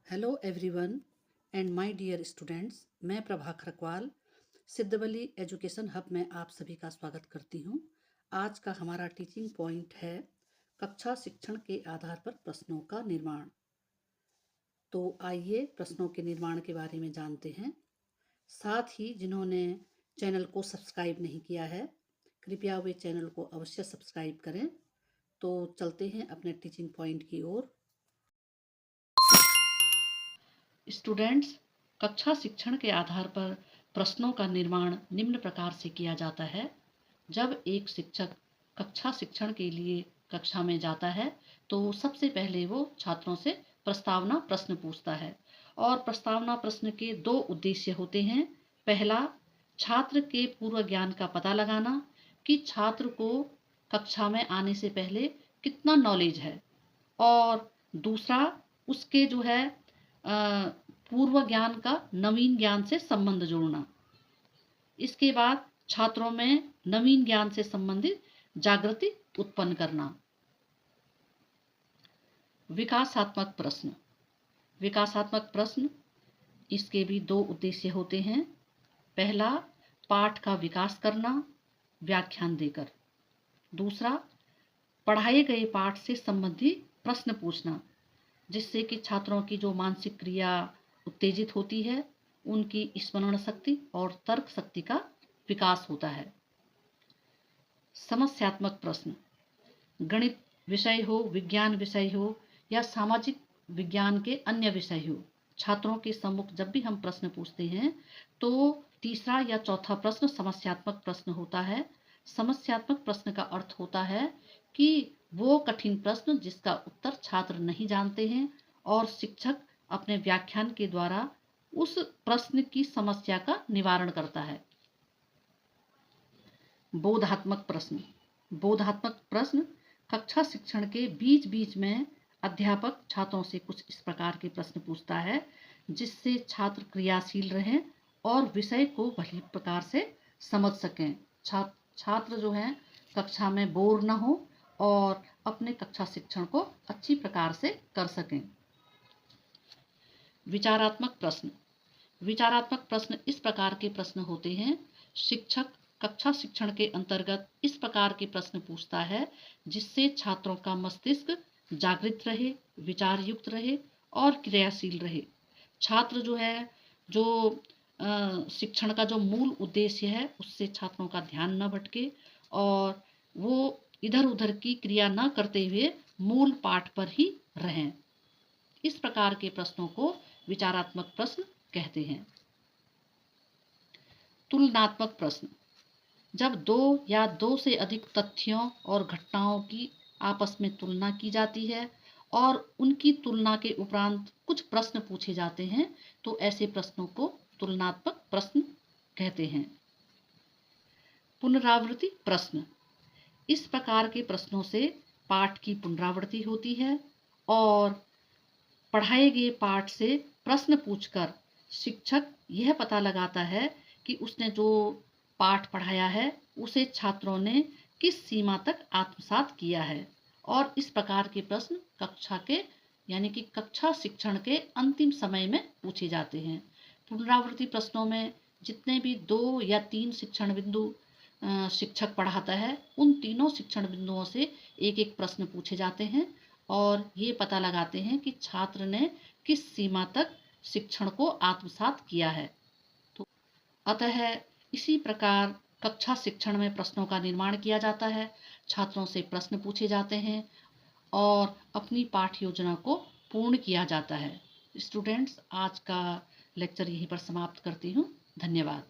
Hello everyone and my dear students, मैं Prabha Kharakwal Siddhwali education hub में आप सभी का स्वागत करती हूँ। आज का हमारा टीचिंग पॉइंट है कक्षा शिक्षण के आधार पर प्रश्नों का निर्माण। तो आइए प्रश्नों के निर्माण के बारे में जानते हैं। साथ ही जिन्होंने चैनल को सब्सक्राइब नहीं किया है, कृपया वे चैनल को अवश्य सब्सक्राइब करें। तो चलते हैं अपने टीचिंग पॉइंट की ओर। स्टूडेंट्स, कक्षा शिक्षण के आधार पर प्रश्नों का निर्माण निम्न प्रकार से किया जाता है। जब एक शिक्षक कक्षा शिक्षण के लिए कक्षा में जाता है तो सबसे पहले वो छात्रों से प्रस्तावना प्रश्न पूछता है और प्रस्तावना प्रश्न के दो उद्देश्य होते हैं। पहला, छात्र के पूर्व ज्ञान का पता लगाना कि छात्र को कक्षा में आने से पहले कितना नॉलेज है, और दूसरा, उसके जो है पूर्व ज्ञान का नवीन ज्ञान से संबंध जोड़ना। इसके बाद छात्रों में नवीन ज्ञान से संबंधित जागृति उत्पन्न करना। विकासात्मक प्रश्न। विकासात्मक प्रश्न, इसके भी दो उद्देश्य होते हैं। पहला, पाठ का विकास करना व्याख्यान देकर। दूसरा, पढ़ाए गए पाठ से संबंधित प्रश्न पूछना, जिससे कि छात्रों की जो मानसिक क्रिया उत्तेजित होती है, उनकी स्मरण शक्ति और तर्क शक्ति का विकास होता है। समस्यात्मक प्रश्न, गणित विषय हो, विज्ञान विषय हो या सामाजिक विज्ञान के अन्य विषय हो, छात्रों के सम्मुख जब भी हम प्रश्न पूछते हैं तो तीसरा या चौथा प्रश्न समस्यात्मक प्रश्न होता है। समस्यात्मक प्रश्न का अर्थ होता है कि वो कठिन प्रश्न जिसका उत्तर छात्र नहीं जानते हैं और शिक्षक अपने व्याख्यान के द्वारा उस प्रश्न की समस्या का निवारण करता है। बोधात्मक प्रश्न। बोधात्मक प्रश्न कक्षा शिक्षण के बीच बीच में अध्यापक छात्रों से कुछ इस प्रकार के प्रश्न पूछता है जिससे छात्र क्रियाशील रहें और विषय को भली प्रकार से समझ सकें। छात्र जो है कक्षा में बोर न हो और अपने कक्षा शिक्षण को अच्छी प्रकार से कर सकें। विचारात्मक प्रश्न। विचारात्मक प्रश्न इस प्रकार के प्रश्न होते हैं। शिक्षक कक्षा शिक्षण के अंतर्गत इस प्रकार के प्रश्न पूछता है जिससे छात्रों का मस्तिष्क जागृत रहे, विचार युक्त रहे और क्रियाशील रहे। छात्र जो है शिक्षण का जो मूल उद्देश्य है उससे छात्रों का ध्यान न भटके और वो इधर उधर की क्रिया न करते हुए मूल पाठ पर ही रहें। इस प्रकार के प्रश्नों को विचारात्मक प्रश्न कहते हैं। तुलनात्मक प्रश्न, जब दो या दो से अधिक तथ्यों और घटनाओं की आपस में तुलना की जाती है और उनकी तुलना के उपरांत कुछ प्रश्न पूछे जाते हैं तो ऐसे प्रश्नों को तुलनात्मक प्रश्न कहते हैं। पुनरावृत्ति प्रश्न, इस प्रकार के प्रश्नों से पाठ की पुनरावृत्ति होती है और पढ़ाए गए पाठ से प्रश्न पूछकर शिक्षक यह पता लगाता है कि उसने जो पाठ पढ़ाया है उसे छात्रों ने किस सीमा तक आत्मसात किया है, और इस प्रकार के प्रश्न कक्षा के यानी कि कक्षा शिक्षण के अंतिम समय में पूछे जाते हैं। पुनरावृत्ति प्रश्नों में जितने भी 2 या 3 शिक्षण बिंदु शिक्षक पढ़ाता है उन तीनों शिक्षण बिंदुओं से एक एक प्रश्न पूछे जाते हैं और ये पता लगाते हैं कि छात्र ने किस सीमा तक शिक्षण को आत्मसात किया है। तो अतः इसी प्रकार कक्षा शिक्षण में प्रश्नों का निर्माण किया जाता है, छात्रों से प्रश्न पूछे जाते हैं और अपनी पाठ योजना को पूर्ण किया जाता है। स्टूडेंट्स, आज का लेक्चर यहीं पर समाप्त करती हूँ। धन्यवाद।